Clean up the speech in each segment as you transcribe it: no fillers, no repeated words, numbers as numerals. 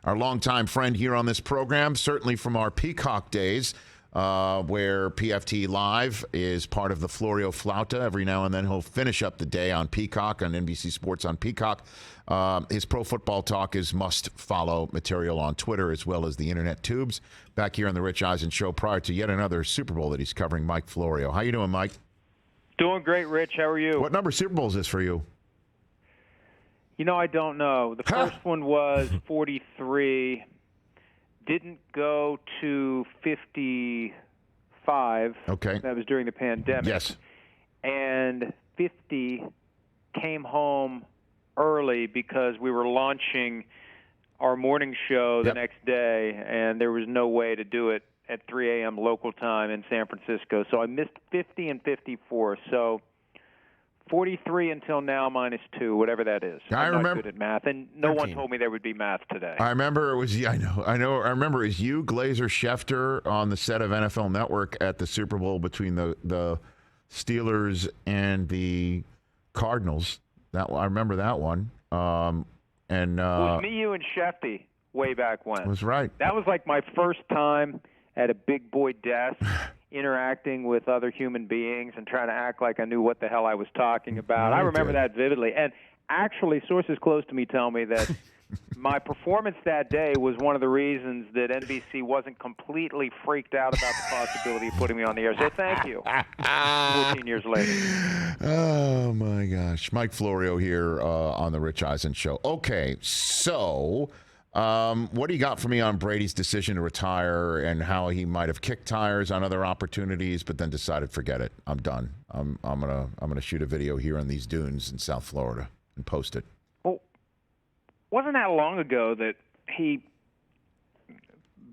our longtime friend here on this program, certainly from our Peacock days, where PFT Live is part of the Florio Flauta. Every now and then he'll finish up the day on Peacock, on NBC Sports on Peacock. His Pro Football Talk is must-follow material on Twitter as well as the Internet tubes. Back here on the Rich Eisen Show prior to yet another Super Bowl that he's covering, Mike Florio. How you doing, Mike? Doing great, Rich. How are you? What number Super Bowl is this for you? You know, I don't know. The first one was 43. Didn't go to 55. Okay. That was during the pandemic. Yes. And 50 came home early because we were launching our morning show the next day, and there was no way to do it at 3 a.m. local time in San Francisco. So I missed 50 and 54. So 43 until now minus 2, whatever that is. I'm not good at math, and no 13. one told me there would be math today. I remember it was, I remember it was you, Glazer Schefter, on the set of NFL Network at the Super Bowl between the Steelers and the Cardinals. I remember that one. It was me, you, and Shefty way back when. That's right. That was like my first time at a big boy desk interacting with other human beings and trying to act like I knew what the hell I was talking about. I remember that vividly. And actually, sources close to me tell me that my performance that day was one of the reasons that NBC wasn't completely freaked out about the possibility of putting me on the air. So thank you. 14 years later. Oh, my gosh. Mike Florio here on the Rich Eisen Show. Okay, so what do you got for me on Brady's decision to retire and how he might have kicked tires on other opportunities, but then decided, forget it, I'm done. I'm gonna shoot a video here on these dunes in South Florida and post it. Well, wasn't that long ago that he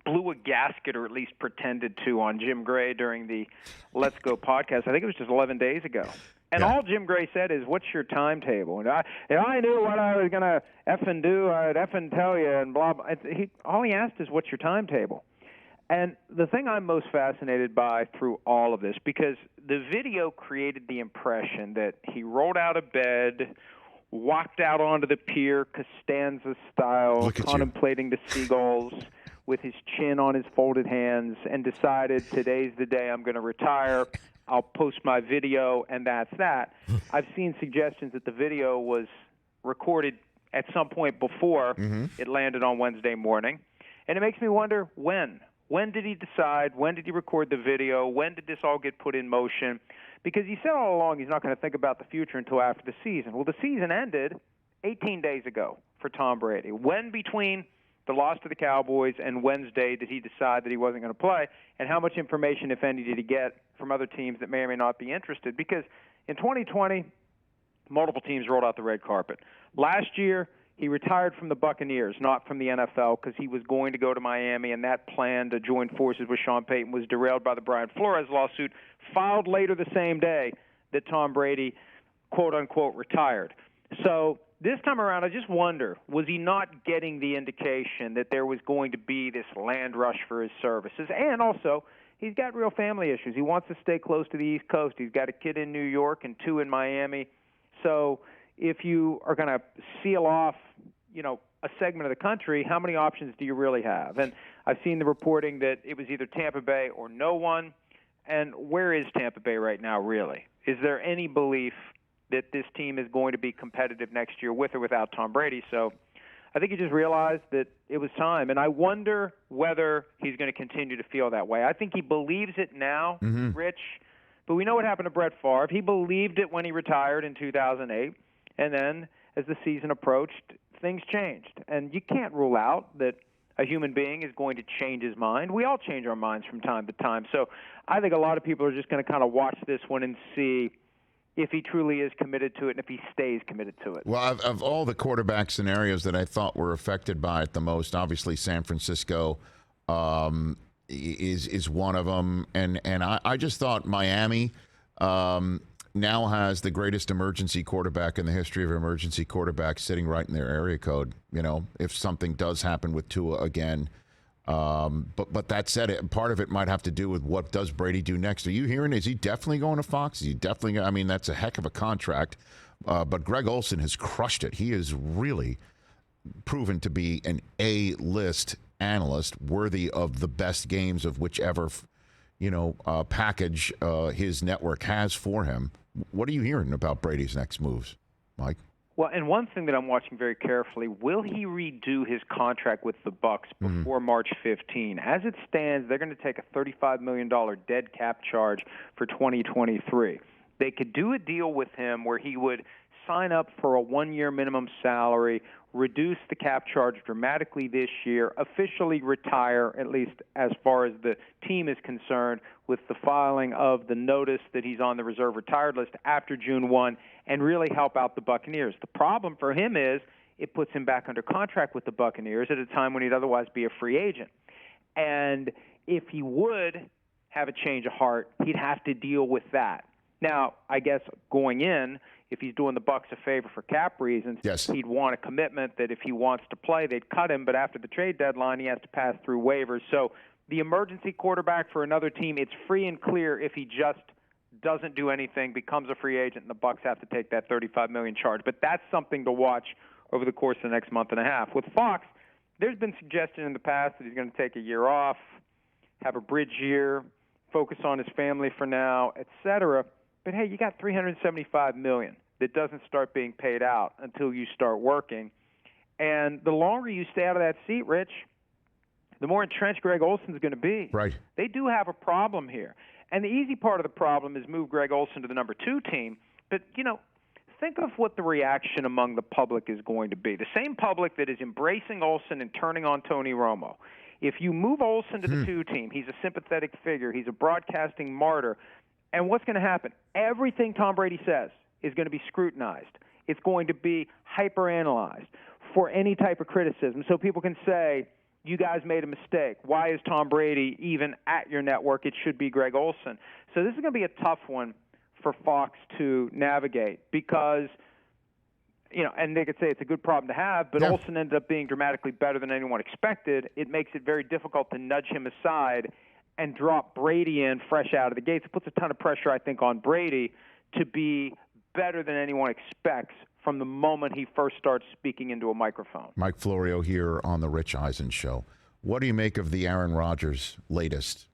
blew a gasket, or at least pretended to, on Jim Gray during the Let's Go podcast? I think it was just 11 days ago. And all Jim Gray said is, "What's your timetable?" And if I knew what I was going to effing do, I'd effing tell you, and blah, blah. All he asked is, "What's your timetable?" And the thing I'm most fascinated by through all of this, because the video created the impression that he rolled out of bed, walked out onto the pier, Costanza style, contemplating the seagulls with his chin on his folded hands, and decided, today's the day I'm going to retire. I'll post my video, and that's that. I've seen suggestions that the video was recorded at some point before it landed on Wednesday morning. And it makes me wonder, when? When did he decide? When did he record the video? When did this all get put in motion? Because he said all along he's not going to think about the future until after the season. Well, the season ended 18 days ago for Tom Brady. When between the loss to the Cowboys and Wednesday did he decide that he wasn't going to play? And how much information, if any, did he get from other teams that may or may not be interested? Because in 2020, multiple teams rolled out the red carpet. Last year, he retired from the Buccaneers, not from the NFL, because he was going to go to Miami, and that plan to join forces with Sean Payton was derailed by the Brian Flores lawsuit, filed later the same day that Tom Brady, quote-unquote, retired. So this time around, I just wonder, was he not getting the indication that there was going to be this land rush for his services? And also, he's got real family issues. He wants to stay close to the East Coast. He's got a kid in New York and 2 in Miami. So if you are going to seal off, a segment of the country, how many options do you really have? And I've seen the reporting that it was either Tampa Bay or no one. And where is Tampa Bay right now, really? Is there any belief that this team is going to be competitive next year with or without Tom Brady? So I think he just realized that it was time. And I wonder whether he's going to continue to feel that way. I think he believes it now, Rich. But we know what happened to Brett Favre. He believed it when he retired in 2008. And then as the season approached, things changed. And you can't rule out that a human being is going to change his mind. We all change our minds from time to time. So I think a lot of people are just going to kind of watch this one and see if he truly is committed to it and if he stays committed to it. Well, of all the quarterback scenarios that I thought were affected by it the most, obviously San Francisco is one of them. And I just thought Miami now has the greatest emergency quarterback in the history of emergency quarterbacks sitting right in their area code, if something does happen with Tua again. But that said, part of it might have to do with what does Brady do next. Are you hearing, is he definitely going to Fox? Is he definitely, that's a heck of a contract. But Greg Olsen has crushed it. He is really proven to be an A-list analyst, worthy of the best games of whichever, package his network has for him. What are you hearing about Brady's next moves, Mike? Well, and one thing that I'm watching very carefully, will he redo his contract with the Bucs before March 15? As it stands, they're going to take a $35 million dead cap charge for 2023. They could do a deal with him where he would sign up for a one-year minimum salary, reduce the cap charge dramatically this year, officially retire, at least as far as the team is concerned, with the filing of the notice that he's on the reserve retired list after June 1, and really help out the Buccaneers. The problem for him is it puts him back under contract with the Buccaneers at a time when he'd otherwise be a free agent. And if he would have a change of heart, he'd have to deal with that. Now, I guess going in, if he's doing the Bucs a favor for cap reasons, yes, he'd want a commitment that if he wants to play, they'd cut him. But after the trade deadline, he has to pass through waivers. So the emergency quarterback for another team, it's free and clear if he just doesn't do anything, becomes a free agent, and the Bucs have to take that $35 million charge. But that's something to watch over the course of the next month and a half. With Fox, there's been suggestion in the past that he's going to take a year off, have a bridge year, focus on his family for now, etc. But hey, you got $375 million that doesn't start being paid out until you start working. And the longer you stay out of that seat, Rich, the more entrenched Greg Olsen is going to be. Right. They do have a problem here. And the easy part of the problem is move Greg Olsen to the number 2 team. But, think of what the reaction among the public is going to be. The same public that is embracing Olsen and turning on Tony Romo. If you move Olsen to the 2 team, he's a sympathetic figure. He's a broadcasting martyr. And what's going to happen? Everything Tom Brady says is going to be scrutinized. It's going to be hyper-analyzed for any type of criticism. So people can say, you guys made a mistake. Why is Tom Brady even at your network? It should be Greg Olsen. So this is going to be a tough one for Fox to navigate because, and they could say it's a good problem to have, but Olsen ended up being dramatically better than anyone expected. It makes it very difficult to nudge him aside and drop Brady in fresh out of the gates. It puts a ton of pressure, I think, on Brady to be better than anyone expects from the moment he first starts speaking into a microphone. Mike Florio here on the Rich Eisen Show. What do you make of the Aaron Rodgers latest,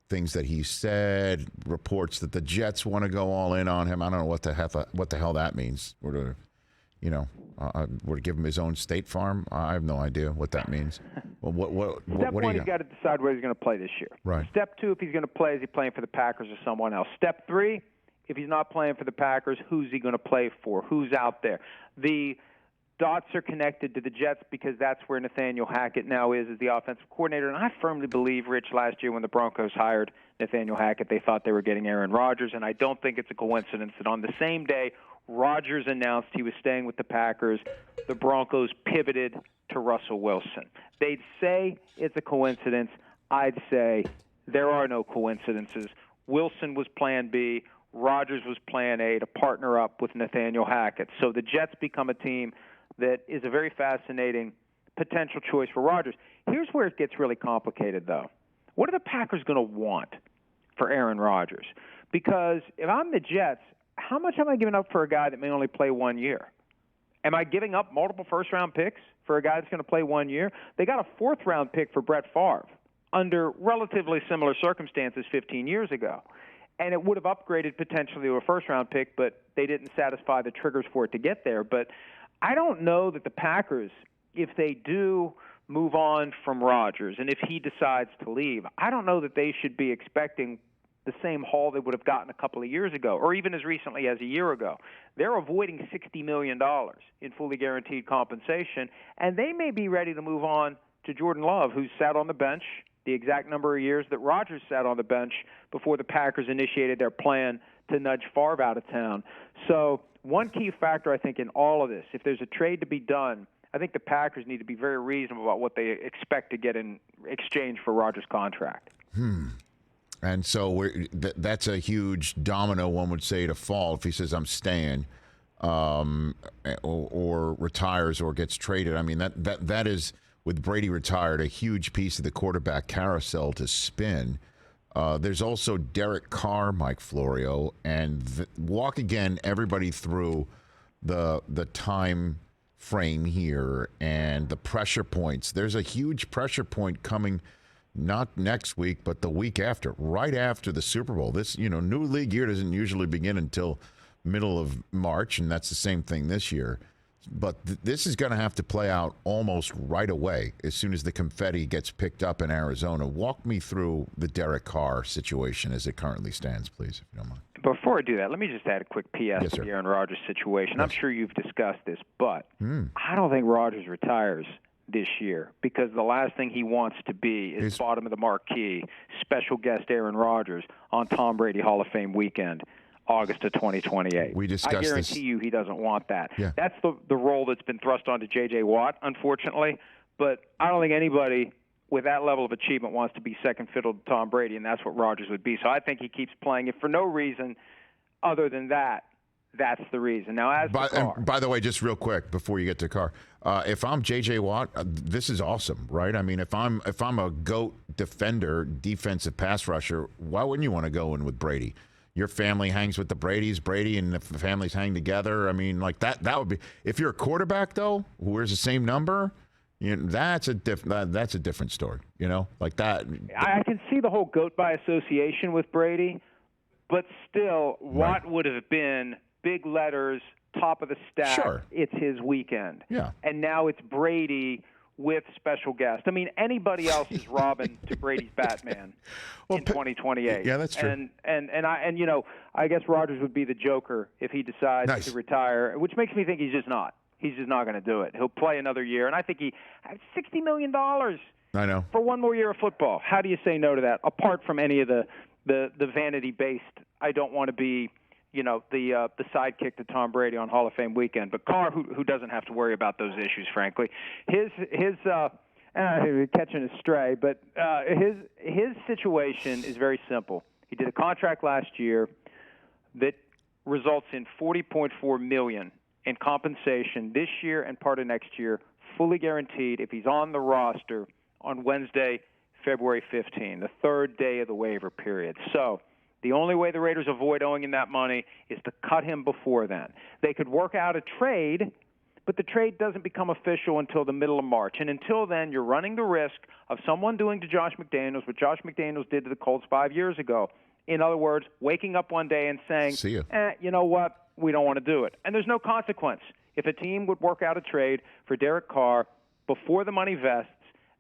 things that he said, reports that the Jets want to go all in on him? I don't know what the hell that means. Or to, would to give him his own State Farm? I have no idea what that means. Well, Step one, he's got to decide where he's going to play this year. Right. Step 2, if he's going to play, is he playing for the Packers or someone else? Step 3, if he's not playing for the Packers, who's he going to play for? Who's out there? The dots are connected to the Jets because that's where Nathaniel Hackett now is as the offensive coordinator. And I firmly believe, Rich, last year when the Broncos hired Nathaniel Hackett, they thought they were getting Aaron Rodgers. And I don't think it's a coincidence that on the same day Rodgers announced he was staying with the Packers, the Broncos pivoted to Russell Wilson. They'd say it's a coincidence. I'd say there are no coincidences. Wilson was plan B. Rodgers was plan A to partner up with Nathaniel Hackett. So the Jets become a team that is a very fascinating potential choice for Rodgers. Here's where it gets really complicated, though. What are the Packers going to want for Aaron Rodgers? Because if I'm the Jets, how much am I giving up for a guy that may only play 1 year? Am I giving up multiple first-round picks for a guy that's going to play 1 year? They got a fourth-round pick for Brett Favre under relatively similar circumstances 15 years ago. And it would have upgraded potentially to a first-round pick, but they didn't satisfy the triggers for it to get there. But I don't know that the Packers, if they do move on from Rodgers and if he decides to leave, I don't know that they should be expecting the same haul they would have gotten a couple of years ago or even as recently as a year ago. They're avoiding $60 million in fully guaranteed compensation, and they may be ready to move on to Jordan Love, who's sat on the bench the exact number of years that Rodgers sat on the bench before the Packers initiated their plan to nudge Favre out of town. So one key factor, I think, in all of this, if there's a trade to be done, I think the Packers need to be very reasonable about what they expect to get in exchange for Rodgers' contract. And so that's a huge domino, one would say, to fall if he says, I'm staying, or retires or gets traded. I mean, that is, with Brady retired, a huge piece of the quarterback carousel to spin. There's also Derek Carr, Mike Florio, and walk again everybody through the time frame here and the pressure points. There's a huge pressure point coming not next week, but the week after, right after the Super Bowl. This, new league year doesn't usually begin until middle of March, and that's the same thing this year. But this is going to have to play out almost right away as soon as the confetti gets picked up in Arizona. Walk me through the Derek Carr situation as it currently stands, please, if you don't mind. Before I do that, let me just add a quick PS Yes, to sir. the Aaron Rodgers situation. Yes. I'm sure you've discussed this, but I don't think Rodgers retires this year because the last thing he wants to be is bottom of the marquee, special guest Aaron Rodgers on Tom Brady Hall of Fame weekend, August of 2028. We discussed I guarantee you he doesn't want that. Yeah. That's the role that's been thrust onto J.J. Watt, unfortunately. But I don't think anybody with that level of achievement wants to be second fiddle to Tom Brady, and that's what Rodgers would be. So I think he keeps playing it for no reason other than that. That's the reason. Now, as for Carr, by the way, just real quick before you get to Carr, if I'm J.J. Watt, this is awesome, right? I mean, if I'm a GOAT defender, defensive pass rusher, why wouldn't you want to go in with Brady? Your family hangs with the Bradys, Brady and the families hang together. I mean, like that would be. If you're a quarterback, though, who wears the same number, that's a different story. Like that. I can see the whole GOAT by association with Brady, but still, Watt would have been big letters, top of the stack. Sure. It's his weekend. Yeah. And now it's Brady with special guest. I mean, anybody else is Robin to Brady's Batman in 2028. Yeah, that's true. And I guess Rodgers would be the Joker if he decides to retire, which makes me think he's just not. He's just not going to do it. He'll play another year, and I think he has $60 million. I know. For one more year of football. How do you say no to that? Apart from any of the vanity-based, I don't want to be the sidekick to Tom Brady on Hall of Fame weekend. But Carr, who doesn't have to worry about those issues, frankly, his catching a stray, but his situation is very simple. He did a contract last year that results in $40.4 million in compensation this year and part of next year, fully guaranteed if he's on the roster on Wednesday, February 15, the third day of the waiver period. So the only way the Raiders avoid owing him that money is to cut him before then. They could work out a trade, but the trade doesn't become official until the middle of March. And until then, you're running the risk of someone doing to Josh McDaniels what Josh McDaniels did to the Colts 5 years ago. In other words, waking up one day and saying, See ya. You know what, we don't want to do it. And there's no consequence. If a team would work out a trade for Derek Carr before the money vests,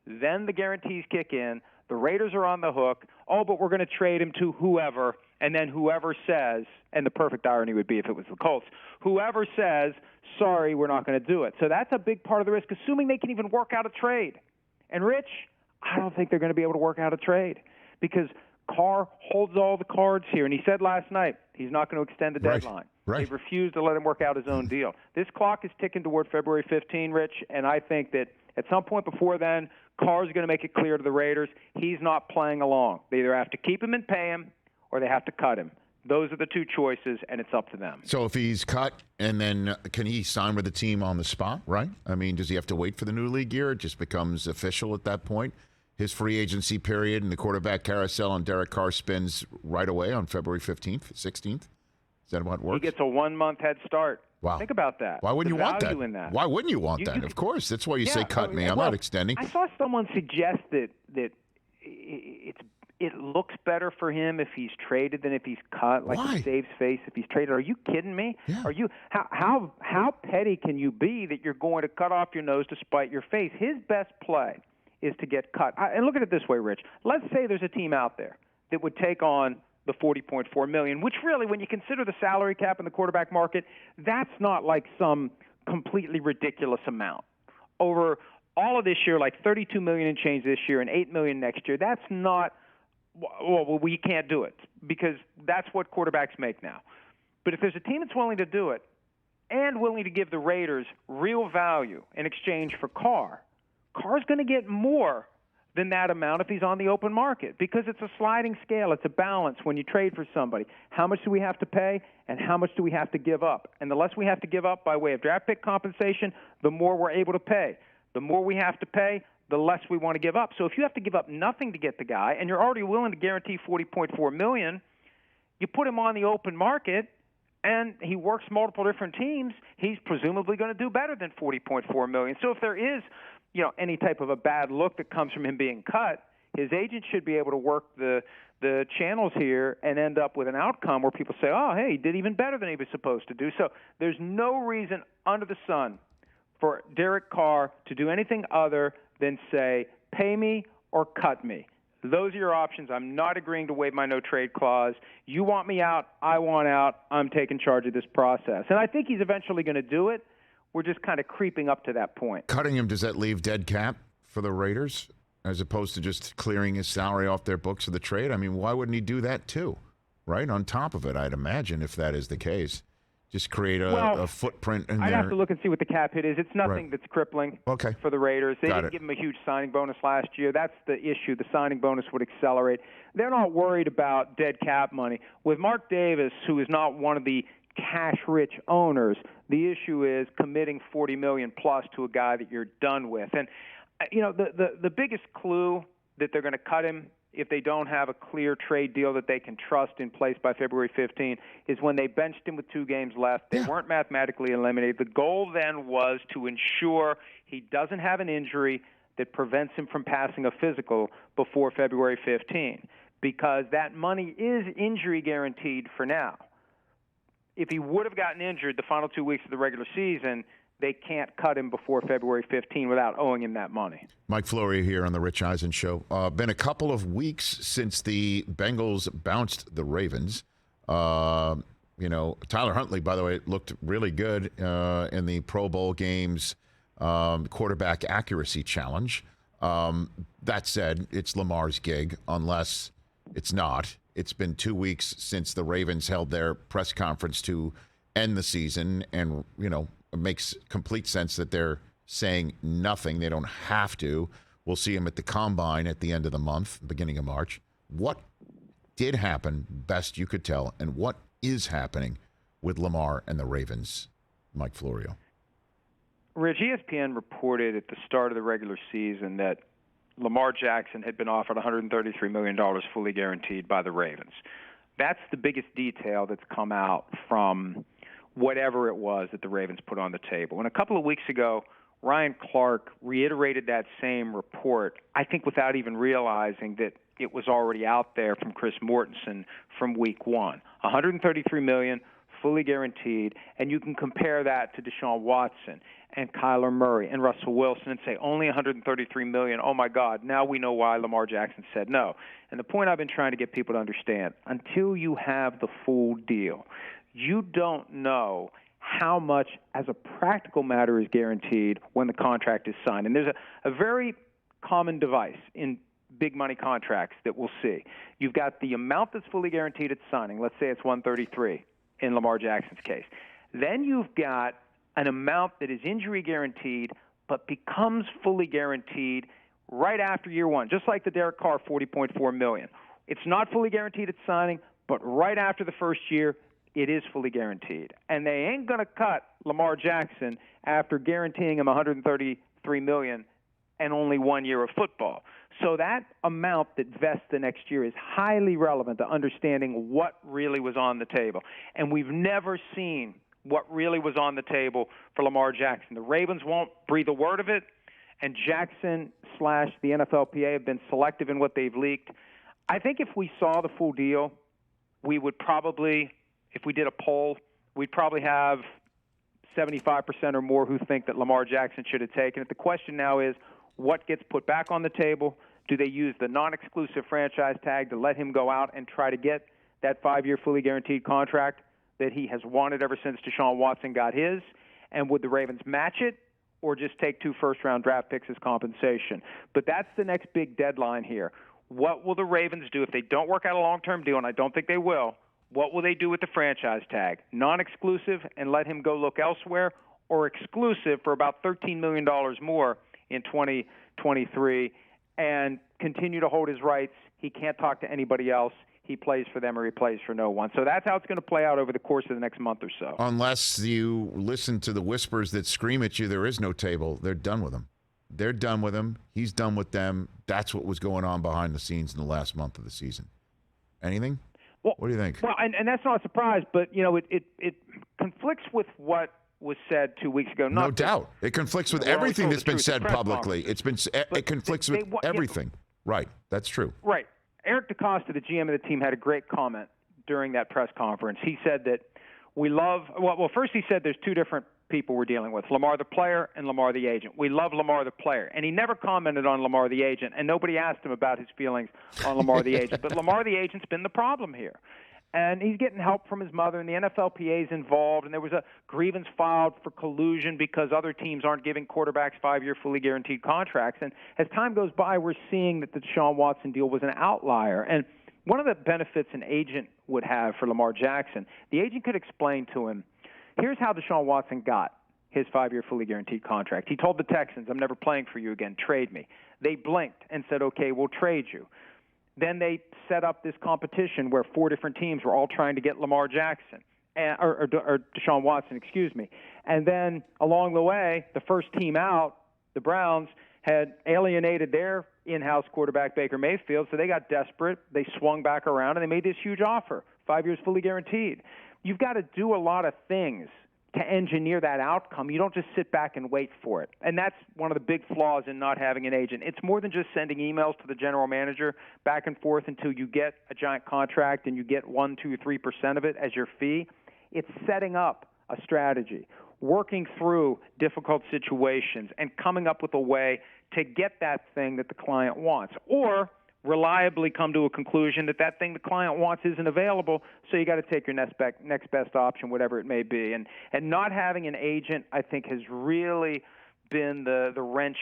then the guarantees kick in. The Raiders are on the hook. Oh, but we're going to trade him to whoever, and then whoever says, and the perfect irony would be if it was the Colts, whoever says, sorry, we're not going to do it. So that's a big part of the risk, assuming they can even work out a trade. And, Rich, I don't think they're going to be able to work out a trade because Carr holds all the cards here. And he said last night he's not going to extend the deadline. Right. They've refused to let him work out his own deal. This clock is ticking toward February 15, Rich, and I think that at some point before then, Carr's going to make it clear to the Raiders he's not playing along. They either have to keep him and pay him or they have to cut him. Those are the two choices, and it's up to them. So if he's cut, and then can he sign with the team on the spot, right? I mean, does he have to wait for the new league year? It just becomes official at that point? His free agency period and the quarterback carousel on Derek Carr spins right away on February 15th, 16th? Is that what works? He gets a 1-month head start. Wow. Think about that. Why wouldn't you want that? That? Why wouldn't you want that? Of course. That's why you say cut me. I'm not extending. I saw someone suggest that it looks better for him if he's traded than if he's cut. Like Why? It saves face if he's traded. Are you kidding me? Yeah. Are you how petty can you be that you're going to cut off your nose to spite your face? His best play is to get cut. And look at it this way, Rich. Let's say there's a team out there that would take on the $40.4 million, which really, when you consider the salary cap in the quarterback market, that's not like some completely ridiculous amount. Over all of this year, like $32 million and change this year and $8 million next year, that's not well, we can't do it because that's what quarterbacks make now. But if there's a team that's willing to do it and willing to give the Raiders real value in exchange for Carr's going to get more than that amount if he's on the open market because it's a sliding scale. It's a balance when you trade for somebody. How much do we have to pay and how much do we have to give up? And the less we have to give up by way of draft pick compensation, the more we're able to pay. The more we have to pay, the less we want to give up. So if you have to give up nothing to get the guy and you're already willing to guarantee $40.4 million, you put him on the open market, and he works multiple different teams, he's presumably going to do better than $40.4 million. So if there is, any type of a bad look that comes from him being cut, his agent should be able to work the channels here and end up with an outcome where people say, oh, hey, he did even better than he was supposed to do. So there's no reason under the sun for Derek Carr to do anything other than say, pay me or cut me. Those are your options. I'm not agreeing to waive my no-trade clause. You want me out, I want out. I'm taking charge of this process. And I think he's eventually going to do it. We're just kind of creeping up to that point. Cutting him, does that leave dead cap for the Raiders as opposed to just clearing his salary off their books of the trade? I mean, why wouldn't he do that too, right? On top of it, I'd imagine, if that is the case. Just create a footprint in there. I'd have to look and see what the cap hit is. It's nothing that's crippling for the Raiders. They didn't give him a huge signing bonus last year. That's the issue. The signing bonus would accelerate. They're not worried about dead cap money. With Mark Davis, who is not one of the cash-rich owners, the issue is committing $40 million plus to a guy that you're done with. And the biggest clue that they're going to cut him if they don't have a clear trade deal that they can trust in place by February 15 is when they benched him with 2 games left. They weren't mathematically eliminated. The goal then was to ensure he doesn't have an injury that prevents him from passing a physical before February 15, because that money is injury guaranteed for now. If he would have gotten injured the final 2 weeks of the regular season, they can't cut him before February 15 without owing him that money. Mike Florio here on the Rich Eisen Show. Been a couple of weeks since the Bengals bounced the Ravens. Tyler Huntley, by the way, looked really good in the Pro Bowl games quarterback accuracy challenge. That said, it's Lamar's gig, unless it's not. It's been 2 weeks since the Ravens held their press conference to end the season, and, it makes complete sense that they're saying nothing. They don't have to. We'll see him at the Combine at the end of the month, beginning of March. What did happen, best you could tell, and what is happening with Lamar and the Ravens, Mike Florio? Rich, ESPN reported at the start of the regular season that Lamar Jackson had been offered $133 million fully guaranteed by the Ravens. That's the biggest detail that's come out from whatever it was that the Ravens put on the table. And a couple of weeks ago, Ryan Clark reiterated that same report, I think without even realizing that it was already out there from Chris Mortensen from week 1. $133 million, fully guaranteed, and you can compare that to Deshaun Watson and Kyler Murray and Russell Wilson and say only $133 million. Oh, my God, now we know why Lamar Jackson said no. And the point I've been trying to get people to understand, until you have the full deal, you don't know how much, as a practical matter, is guaranteed when the contract is signed. And there's a very common device in big money contracts that we'll see. You've got the amount that's fully guaranteed at signing. Let's say it's $133 in Lamar Jackson's case. Then you've got an amount that is injury guaranteed but becomes fully guaranteed right after year 1, just like the Derek Carr $40.4 million. It's not fully guaranteed at signing, but right after the first year, it is fully guaranteed. And they ain't going to cut Lamar Jackson after guaranteeing him $133 million and only 1 year of football. So that amount that vests the next year is highly relevant to understanding what really was on the table. And we've never seen what really was on the table for Lamar Jackson. The Ravens won't breathe a word of it, and Jackson / the NFLPA have been selective in what they've leaked. I think if we saw the full deal, we would probably, if we did a poll, we'd probably have 75% or more who think that Lamar Jackson should have taken it. The question now is, what gets put back on the table? Do they use the non-exclusive franchise tag to let him go out and try to get that 5-year fully guaranteed contract that he has wanted ever since Deshaun Watson got his? And would the Ravens match it or just take 2 first-round draft picks as compensation? But that's the next big deadline here. What will the Ravens do if they don't work out a long-term deal, and I don't think they will? What will they do with the franchise tag? Non-exclusive and let him go look elsewhere, or exclusive for about $13 million more in 2023 and continue to hold his rights? He can't talk to anybody else. He plays for them or he plays for no one. So that's how it's going to play out over the course of the next month or so. Unless you listen to the whispers that scream at you, there is no table. They're done with him. They're done with him. He's done with them. That's what was going on behind the scenes in the last month of the season. Anything? Well, What do you think? Well, and that's not a surprise, but it conflicts with what was said 2 weeks ago. No doubt. It conflicts with everything that's been said publicly. It conflicts with everything. Right. That's true. Right. Eric DeCosta, the GM of the team, had a great comment during that press conference. He said that first he said there's two different people we're dealing with, Lamar the player and Lamar the agent. We love Lamar the player. And he never commented on Lamar the agent, and nobody asked him about his feelings on Lamar the agent. But Lamar the agent's been the problem here. And he's getting help from his mother, and the NFLPA is involved, and there was a grievance filed for collusion because other teams aren't giving quarterbacks 5-year fully guaranteed contracts. And as time goes by, we're seeing that the Deshaun Watson deal was an outlier. And one of the benefits an agent would have for Lamar Jackson, the agent could explain to him, here's how Deshaun Watson got his 5-year fully guaranteed contract. He told the Texans, I'm never playing for you again, trade me. They blinked and said, okay, we'll trade you. Then they set up this competition where 4 different teams were all trying to get Lamar Jackson, or Deshaun Watson, excuse me. And then along the way, the first team out, the Browns, had alienated their in-house quarterback, Baker Mayfield, so they got desperate. They swung back around, and they made this huge offer, 5 years fully guaranteed. You've got to do a lot of things to engineer that outcome. You don't just sit back and wait for it. And that's one of the big flaws in not having an agent. It's more than just sending emails to the general manager back and forth until you get a giant contract and you get 1, 2, 3% of it as your fee. It's setting up a strategy, working through difficult situations, and coming up with a way to get that thing that the client wants, or reliably come to a conclusion that that thing the client wants isn't available, so you got to take your next best option, whatever it may be. And not having an agent, I think, has really been the wrench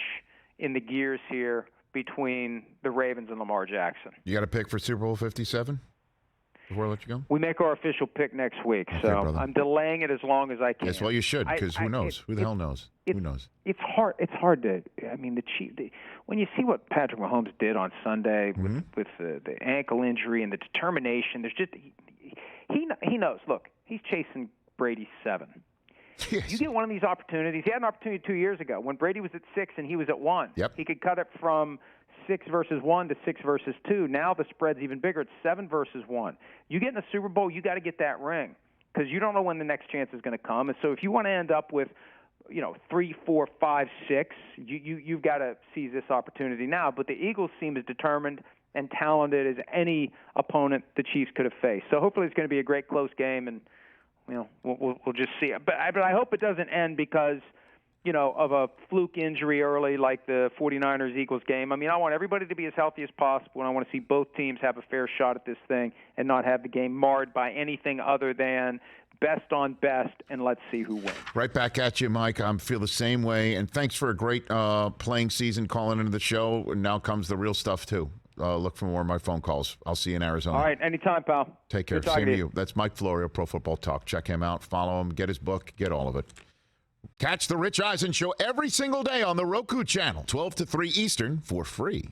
in the gears here between the Ravens and Lamar Jackson. You got a pick for Super Bowl 57 before I let you go? We make our official pick next week, okay, so brother. I'm delaying it as long as I can. Yes, well, you should, because who knows? Who the hell knows? Who knows? It's hard. It's hard to. I mean, when you see what Patrick Mahomes did on Sunday with the ankle injury and the determination, there's just he knows. Look, he's chasing Brady's 7. Yes. You get one of these opportunities. He had an opportunity 2 years ago when Brady was at 6 and he was at 1. Yep. He could cut it from 6 versus 1 to 6 versus 2. Now the spread's even bigger. It's 7 versus 1. You get in the Super Bowl, you got to get that ring because you don't know when the next chance is going to come. And so if you want to end up with 3, 4, 5, 6, you've got to seize this opportunity now. But the Eagles seem as determined and talented as any opponent the Chiefs could have faced. So hopefully it's going to be a great close game, and we'll just see. But I hope it doesn't end because of a fluke injury early like the 49ers-Eagles game. I mean, I want everybody to be as healthy as possible, and I want to see both teams have a fair shot at this thing and not have the game marred by anything other than best on best, and let's see who wins. Right back at you, Mike. I feel the same way, and thanks for a great playing season calling into the show. And now comes the real stuff, too. Look for more of my phone calls. I'll see you in Arizona. All right, anytime, pal. Take care. Same to you. That's Mike Florio, Pro Football Talk. Check him out. Follow him. Get his book. Get all of it. Catch the Rich Eisen Show every single day on the Roku channel, 12 to 3 Eastern, for free.